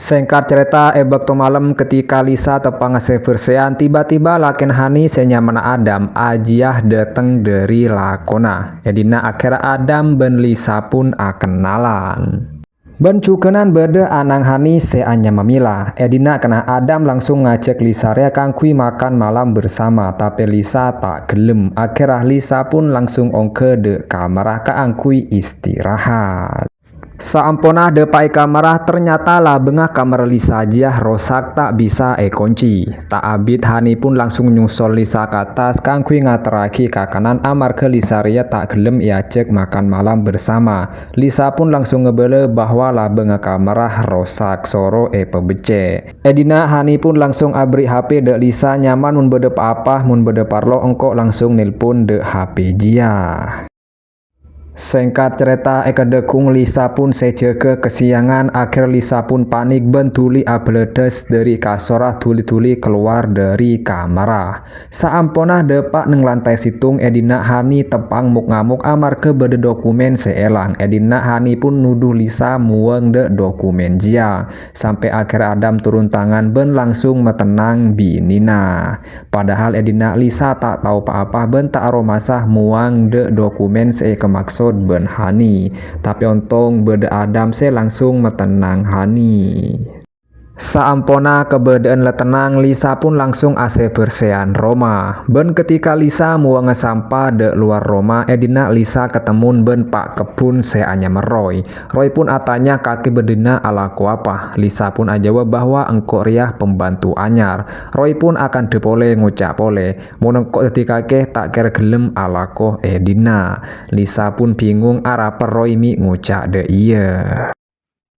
Singkat cerita, waktu malam ketika Lisa tepang bersihan, tiba-tiba lakin Hani senyamana Adam ajiah dateng dari lakona. Edina akhirnya Adam ben Lisa pun kenalan. Ben cukenan bede anang Hani seanya memilah. Edina kena Adam langsung ngajak Lisa rekang kui makan malam bersama, tapi Lisa tak gelem. Akhirnya Lisa pun langsung ongke de kamar keangkui istirahat. Saampunah depai kamarah ternyata lah bengah kamar Lisa aja rosak tak bisa kunci. Tak abit Hani pun langsung nyusul Lisa ke atas kangkui ngateraki ke kanan amar ke Lisa ria tak gelem ia cek makan malam bersama. Lisa pun langsung ngebele bahwa lah bengah kamarah rosak soro pebece. Edina Hani pun langsung abri HP de Lisa nyaman mun bede apa mun bede parlo engkok langsung nelpon de HP dia. Singkat cerita dekung Lisa pun sejeke kesiangan. Akhir Lisa pun panik bentuli abledes dari kasorah tuli-tuli keluar dari kamar. Saampunah depak neng lantai situng Edina Hani tepang muk ngamuk amar ke bede dokumen seelang. Edina Hani pun nuduh Lisa mueng de dokumen jia. Sampai akhir Adam turun tangan ben langsung metenang binina. Padahal Edina Lisa tak tahu apa-apa ben tak aromasah muang de dokumen kemaksud ben Hani, tapi untung bede Adam langsung metenang Hani. Saampona kebedaan letenang Lisa pun langsung bersihan Roma. Ben ketika Lisa muang sampah de luar Roma, Edina Lisa ketemun ben pak kebun seanya meroy. Roy pun atanya kaki bedina alaku apa. Lisa pun ajawab bahwa engkau riah pembantu anyar. Roy pun akan depole ngucap pole. Monengkok ketika tak kira gelem alako Edina. Lisa pun bingung arah Roy mi ngucap de iya.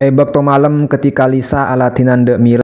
Waktu malam ketika Lisa alatinan de mil